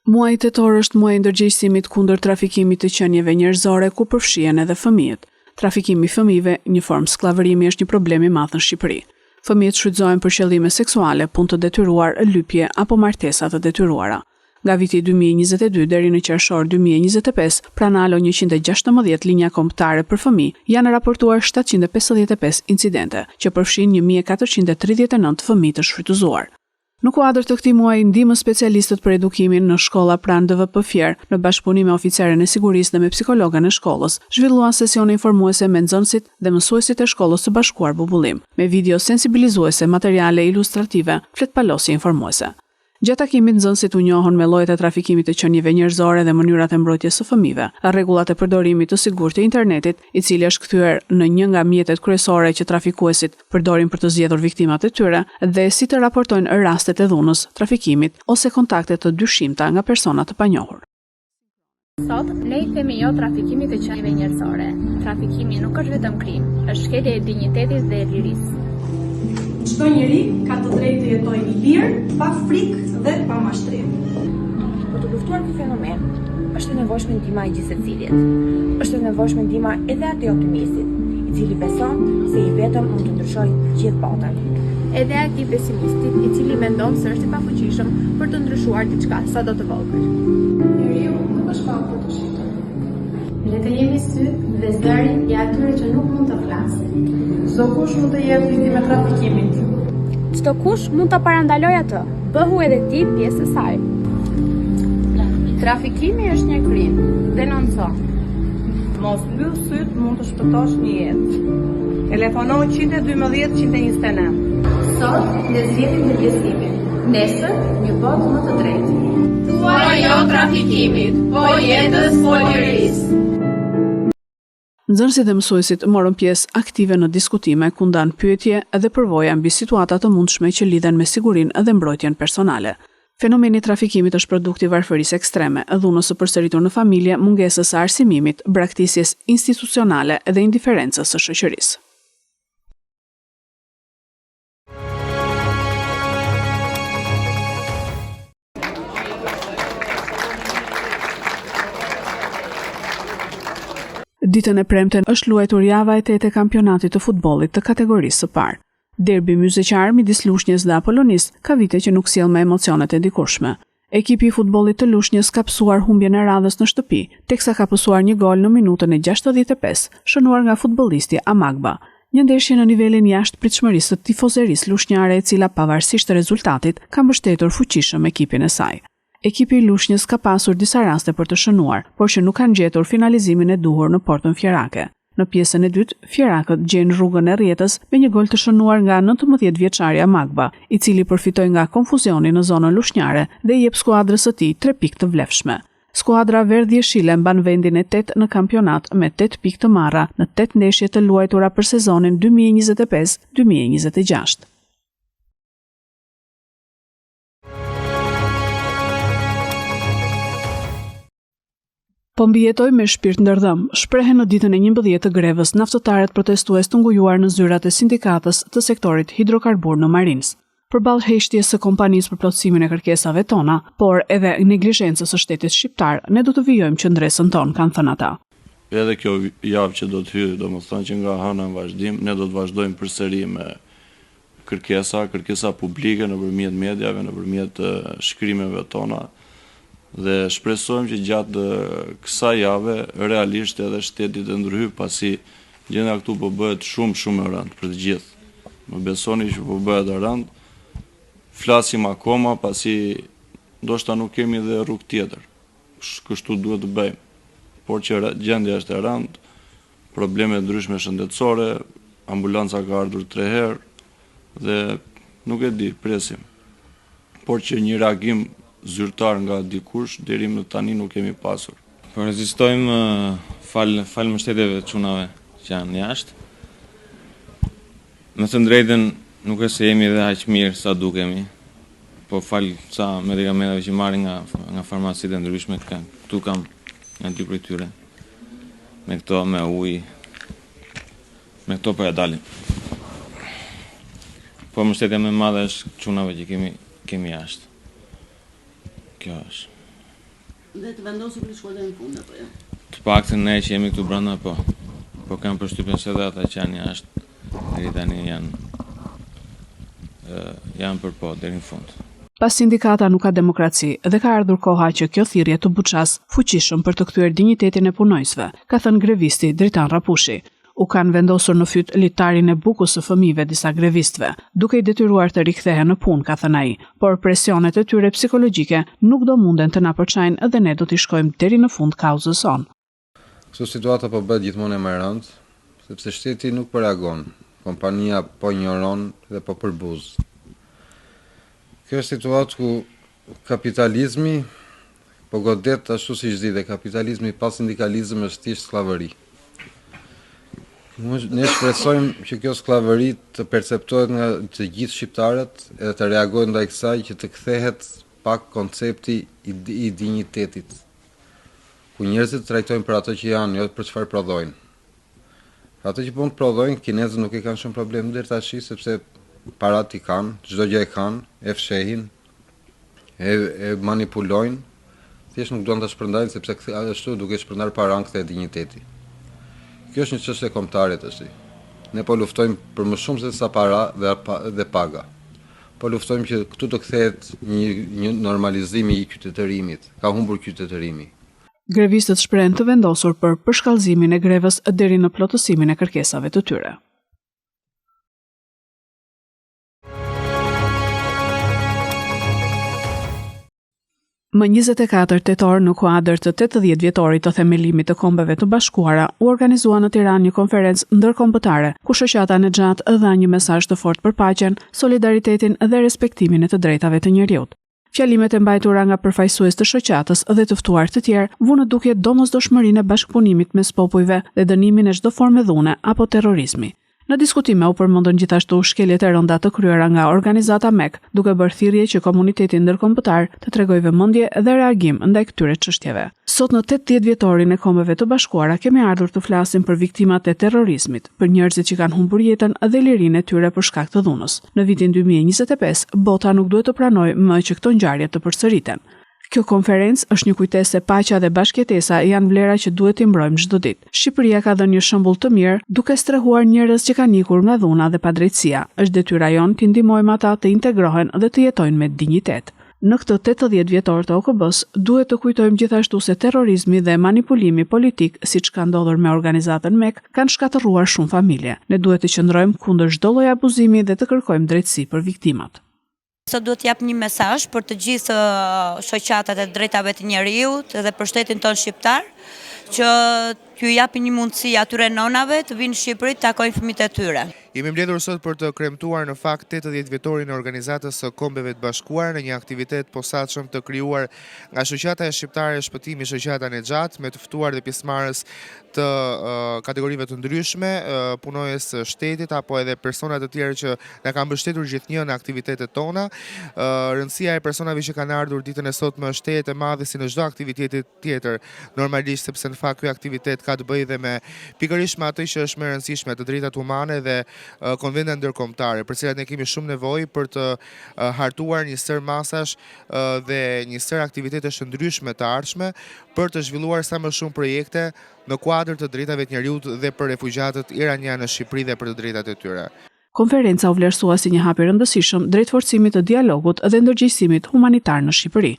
Muaji tetor është muaji i ndërgjegjësimit kundër trafikimit të qenieve njerëzore ku përfshihen edhe fëmijët. Trafikimi i fëmijëve, një formë skllavërimi, është një problem i madh në Shqipëri. Fëmijët shfrytëzohen për qëllime seksuale, punë të detyruar, lypje apo martesa të detyruara. Nga viti 2022 deri në qershor 2025, pranë alo 116 linja kombëtare për fëmijë, janë raportuar 755 incidente, që përfshin 1439 fëmijë të shfrytëzuar. Në kuadër të këtij muaji, ndihmën specialistët për edukimin në shkolla pranë DVP Fier, në bashkëpunim me oficerën e sigurisë dhe me psikologën e shkollës, zhvilluan sesione informuese me nxënësit dhe mësuesit e shkollës së bashkuar Bubullim, me video sensibilizuese, materiale ilustrative, fletpalosje informuese. Gjatë takimit, nxënësit u njohën me llojet e trafikimit të qenieve njerëzore dhe mënyrat e mbrojtjes së fëmijëve, rregullat e përdorimit të sigurt të internetit, i cili është kthyer në një nga mjetet kryesore që trafikuesit përdorin për të zgjedhur viktimat e tyre, dhe si të raportojnë rastet e dhunës, trafikimit ose kontakte të dyshimta nga persona të panjohur. Sot, ne i themi jo trafikimit të qenieve njerëzore. Trafikimi nuk është vetëm krim, është shkelje e dinjitetit dhe e lirisë. Çdo njeri ka të drejtë të jetojë i lirë, pa frikë dhe pa mashtrim. Për të luftuar këtë fenomen, është e nevojshme ndihma e gjithsecilit. Është e nevojshme ndihma edhe atij optimistit, i cili beson se i vetëm mund të ndryshojë gjithë botën. Edhe atij pesimistit, i cili mendon se është i pafuqishëm për të ndryshuar diçka, sado të vogël. Njeriu nuk është pa për të shitur. Le të jemi sy dhe zëri i atyre që nuk mund të flasin. Çdo kush mund të jetë viktimë e trafikimit. Çdo kush mund ta parandalojë atë. Bëhu edhe ti pjesë e saj. Trafikimi është një krim, denonco. Mos mbyll syt, mund të shpëtosh një jetë. Telefono 112 129. Sot ne zgjedhim ndërgjegjësimin. Nesër një botë më të drejtë. Thuaj jo trafikimit, po jetës, po lirisë. Nxënësit dhe mësuesit morën pjesë aktive në diskutime ku ndan pyetje edhe përvoja mbi situata të mundshme që lidhen me sigurinë dhe mbrojtjen personale. Fenomeni i trafikimit është produkt i varfërisë ekstreme, dhunës së përsëritur në familje, mungesës së arsimimit, braktisjes institucionale dhe indiferencës së shoqërisë. Ditën e premten është luajtur java e 8 e kampionatit të futbollit të kategorisë së parë. Derbi mysëqar midis Lushnjës dhe Apollonis ka vite që nuk sjell me emocionet e dikurshme. Ekipi i futbollit të Lushnjës ka pësuar humbjen e radhës në shtëpi, teksa ka pësuar një gol në minutën e 65, shënuar nga futbollisti Amagba. Një ndeshje në nivelin jashtë pritshmërisë të tifozerisë lushnjare, e cila pavarësisht të rezultatit ka mbështetur fuqishëm ekipin e saj. Ekipi i Lushnjës ka pasur disa raste për të shënuar, por që nuk kanë gjetur finalizimin e duhur në portën fjerake. Në pjesën e dytë, fjerakët gjejnë rrugën e rrjetës me një gol të shënuar nga 19 vjeçari Amagba, i cili përfitoi nga konfuzioni në zonën lushnjare dhe i jep skuadrës së tij 3 pikë të vlefshme. Skuadra verdhjeshile mban vendin e 8 në kampionat me 8 pikë të marra në 8 ndeshje të luajtura për sezonin 2025-2026. Po mbijetoj me shpirt ndërdhëm, shprehen në ditën e 11 të grevës naftëtarët protestues të ngujuar në zyrat e sindikatës të sektorit hidrokarbur në Marins. Përballë heqjes së kompanisë për plotësimin e kërkesave tona, por edhe neglizhencës së shtetit shqiptar, ne do të vijojmë qendresën tonë, kanë thënë ata. Edhe kjo javë që do të hyjë, domethënë që nga hëna në vazhdim, ne do të vazhdojmë përsëri me kërkesa publike nëpërmjet mediave, nëpërmjet shkrimeve tona. Dhe shpresojmë që gjatë kësaj jave realisht edhe shteti të ndryhy, pasi gjendja këtu po bëhet shumë e rëndë për të gjithë. Më besoni që po bëhet e rëndë. Flasim akoma pasi ndoshta nuk kemi dhe rrugë tjetër. Kështu duhet të bëjmë. Por që gjendja është e rëndë, probleme ndryshme shëndetësore, ambulanca ka ardhur 3 herë dhe nuk e di, presim. Por që një reagim zyrtar nga dikush deri më tani nuk kemi pasur. Po rezistojmë fal mbështetjeve të çunave që janë jashtë. Me të drejtën nuk e se jemi edhe aq mirë sa dukemi, po fal ca medikamentave që marrin nga farmacitë e ndryshme, këtu kam nga 2 prej tyre. Me këto me ujë. Me këto po ja dalim. Po mbështetja më e madhe është çunave që kemi jashtë. Kjo është. Dhe të vendosur për të shkuar deri në fund apo jo? Të paktën ne që jemi këtu brenda po kam përshtypjen se edhe ata që janë jashtë deri tani janë për po deri në fund. Pas sindikata nuk ka demokraci dhe ka ardhur koha që kjo thirrje të buças fuqishëm për të kthyer dinjitetin e punojësve, ka thënë grevisti Dritan Rapushi. U kanë vendosur në fyt litarin e bukës së fëmijëve disa grevistëve, duke i detyruar të rikthehen në punë, ka thënë ai, por presionet e tyre psikologjike nuk do munden të na përçajnë dhe ne do t'i shkojmë deri në fund kauzës son. Kështu situata po bëhet gjithmonë më e rëndë, sepse shteti nuk po reagon, kompania po ignoron dhe po përbuz. Kjo është situatë ku kapitalizmi po godet ashtu siç di, dhe kapitalizmi pa sindikalizëm është thjesht skllavëri. Ne shpresojmë që kjo skllavëri të perceptohet nga të gjithë shqiptarët edhe të reagojnë ndaj kësaj, që të kthehet pak koncepti i dinjitetit, ku njerëzit trajtojnë për ato që janë, jo për çfarë prodhojnë. Ato që mund të prodhojnë, kinezët nuk i kanë shumë problem deri tash, sepse parat i kanë, çdo gjë e kanë, e fshehin, e manipulojnë, thjesht nuk duan ta shpërndajnë sepse ashtu duke shpërndar para kthehet dinjiteti. Kjo është një çështje kombëtare tash. Ne po luftojmë për më shumë se sa para dhe paga. Po luftojmë që këtu të kthehet një normalizim i qytetërimit. Ka humbur qytetërimi. Grevistët shprehen të vendosur për përshkallëzimin e grevës deri në plotësimin e kërkesave të tyre. Më 24 tetor në kuadër të 80 vjetorit të themelimit të Kombeve të Bashkuara, u organizua në Tiranë një konferencë ndërkombëtare, ku shoqata Nexhat dha një mesazh të fortë për paqen, solidaritetin dhe respektimin e të drejtave të njerëzit. Fjalimet e mbajtura nga përfaqësues të shoqatës dhe të ftuar të tjerë vunë duke domosdoshmërinë e bashkëpunimit mes popujve dhe dënimin e çdo forme dhune apo terrorizmi. Në diskutime u përmendën gjithashtu shkeljet e rënda të kryera nga organizata MEK, duke bërë thirrje që komuniteti ndërkombëtar të tregojë vëmendje dhe reagim ndaj këtyre çështjeve. Sot në 80 vjetorin e Kombeve të Bashkuara kemi ardhur të flasim për viktimat e terrorizmit, për njerëzit që kanë humbur jetën dhe lirinë e tyre për shkak të dhunës. Në vitin 2025, bota nuk duhet të pranojë më që këto ngjarje të përsëriten. Kjo konferencë është një kujtesë se paqja dhe bashkëjetesa janë vlera që duhet t'i mbrojmë çdo ditë. Shqipëria ka dhënë një shembull të mirë duke strehuar njerëz që kanë ikur nga dhuna dhe padrejtësia. Është detyra jonë t'i ndihmojmë ata të integrohen dhe të jetojnë me dinjitet. Në këtë 80 vjetor të OKB-s, duhet të kujtojmë gjithashtu se terrorizmi dhe manipulimi politik, siç ka ndodhur me organizatën MEK, kanë shkatërruar shumë familje. Ne duhet të qëndrojmë kundër çdo lloji abuzimi dhe të kërkojmë drejtësi për viktimat. Sot duhet jap një mesazh për të gjithë shoqatat e drejtave të njerëzit dhe për shtetin tonë shqiptar, që t'ju japin një mundësi atyre nonave të vinë në Shqipëri të takojnë fëmijët e tyre. Jemi mbledhur sot për të kremtuar në fakt 80 vjetorin e organizatës së Kombeve të Bashkuara në një aktivitet posaçëm të krijuar nga shoqata e shqiptare Shpëtimi shoqata Nexhat, me të ftuar dhe pjesëmarrës të kategorive të ndryshme, punojës së shtetit apo edhe persona të tjerë që na kanë mbështetur gjithnjë në aktivitetet tona. Rëndësia e personave që kanë ardhur ditën e sotme është tejet e madhe si në çdo aktivitet tjetër, normalisht, sepse në fakt ky aktivitet ka të bëjë dhe me pikërisht me atë që është më e rëndësishme, të drejtat humane dhe konventet ndërkombëtare, për cilat ne kemi shumë nevojë për të hartuar një sër masash dhe një sër aktivitetesh të ndryshme të ardhshme për të zhvilluar sa më shumë projekte në kuadër të drejtave të njerëzit dhe për refugjatët iranianë në Shqipëri dhe për të drejtat e tyre. Konferenca u vlerësua si një hap i rëndësishëm drejt forcimit të dialogut dhe ndërgjegjësimit humanitar në Shqipëri.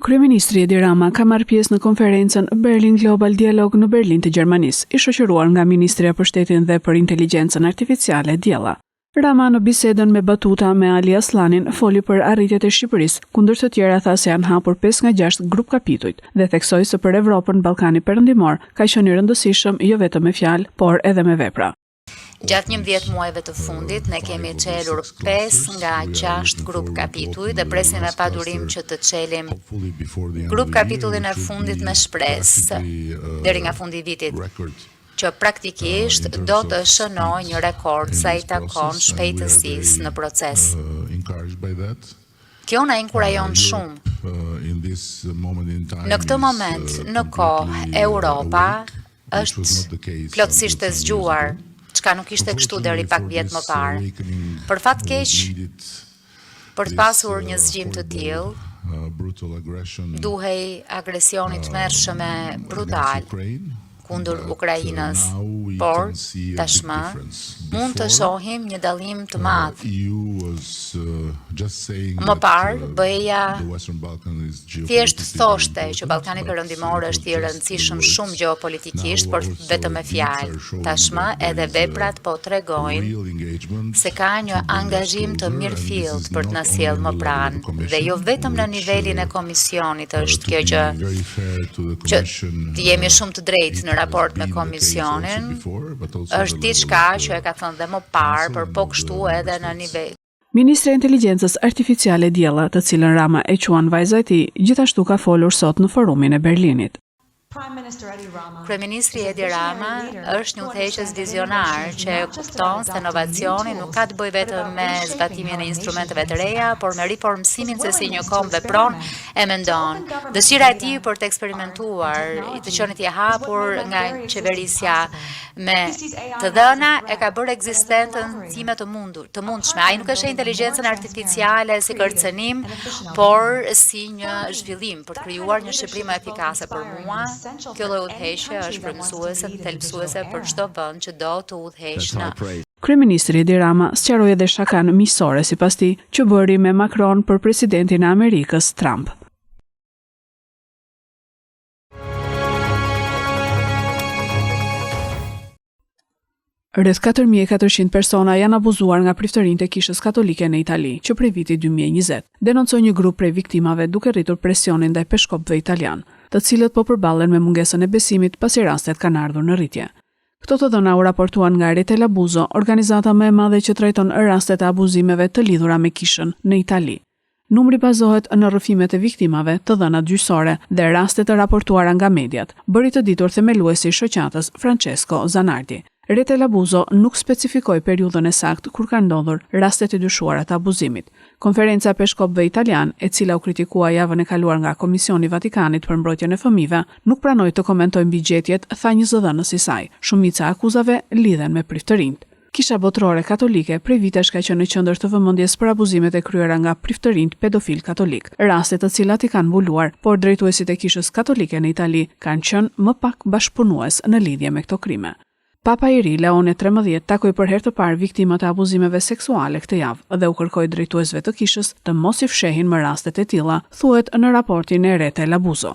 Kryeministri Edi Rama ka marrë pjesë në konferencën Berlin Global Dialog në Berlin të Gjermanisë, i shoqëruar nga Ministria për Shtetin dhe për Inteligjencën Artificiale Diella. Rama në bisedën me batuta me Ali Aslanin foli për arritjet e Shqipërisë, kundër të tjera tha se janë hapur 5 nga 6 grup kapitujt dhe theksoi se për Evropën Ballkani Perëndimor ka qenë i rëndësishëm jo vetëm me fjalë, por edhe me vepra. Gjatë 11 muajve të fundit, ne kemi çelur 5 nga 6 grup kapituj dhe presim me padurim që të çelim grup kapitullin e fundit me shpresë deri nga fundi i vitit, që praktikisht do të shënoj një rekord sa i takon shpejtësisë në proces. Kjo na inkurajon shumë. Në këtë moment, në kohë, Europa është plotësisht e zgjuar. çka nuk ishte kështu deri pak vjet më parë. Për fat keq, për të pasur një zgjim të tillë, duhej agresioni i tmerrshëm e brutal kundër Ukrainës, por tashmë mund të shohim një dallim të madh. Më parë, BE-ja thjesht thoshte që Ballkani Perëndimor është i rëndësishëm shumë gjeopolitikisht, por vetëm me fjalë. Tashmë edhe veprat po tregojnë se ka një angazhim të mirëfillt për të na sjellë më pranë, dhe jo vetëm në nivelin e komisionit është kjo që jemi shumë të drejtë në raport me komisionin, është diçka që e ka thënë dhe më parë, por po kështu edhe në nivel. Ministri e Inteligjencës Artificiale Diella, të cilën Rama e quan vajza e tij, gjithashtu ka folur sot në forumin e Berlinit. Kryeministri Edi Rama është një udhëheqës vizionar që kupton se inovacioni nuk ka të bëjë vetëm me zbatimin e instrumenteve të reja, por me riformsimin se si një kom vepron e mendon. Dëshira e tij për të eksperimentuar, i të qenit i hapur nga qeverisja me të dhëna e ka bërë ekzistentën time të mundshme. Ai nuk është inteligjencën artificiale si kërcënim, por si një zhvillim për të krijuar një Shqipëri më efikase. Për mua, kjo lloj udhëheqje është frymësuese dhe thelbësuese për çdo vend që do të udhëheqë në. Kryeministri Edi Rama sqaroi edhe shakan miqësore sipas tij që bëri me Macron për presidentin e Amerikës Trump. Rreth 4.400 persona janë abuzuar nga priftërinjtë e Kishës Katolike në Itali, që prej vitit 2020, denoncoi një grup prej viktimave duke rritur presionin ndaj peshkopëve italian, të cilët po përballen me mungesën e besimit pasi rastet kanë ardhur në rritje. Këto të dhëna u raportuan nga Rete Labuzo, organizata më e madhe që trajton rastet e abuzimeve të lidhura me Kishën në Itali. Numri bazohet në rrëfimet e viktimave, të dhënat gjyqësore dhe rastet të raportuara nga mediat, bëri të ditur themeluesi i shoqatës Francesco Zanardi. Rete Labuzo nuk specifikoi periudhën e saktë kur kanë ndodhur rastet e dyshuara të abuzimit. Konferenca e Peshkopëve Italian, e cila u kritikua javën e kaluar nga Komisioni i Vatikanit për mbrojtjen e fëmijëve, nuk pranoi të komentojë mbi gjetjet, tha një zëdhënës i saj. Shumica e akuzave lidhen me priftërinjt. Kisha botërore katolike prej vitesh ka qenë në qendër të vëmendjes për abuzimet e kryera nga priftërinjt pedofil katolik, raste të cilat i kanë mbuluar, por drejtuesit e Kishës Katolike në Itali kanë qenë më pak bashkëpunues në lidhje me këto krime. Papa i ri Leone XIII takoi për herë të parë viktimat e abuzimeve seksuale këtë javë dhe u kërkoi drejtuesve të Kishës të mos i fshehin më rastet e tilla, thuhet në raportin e Rete Labuzo.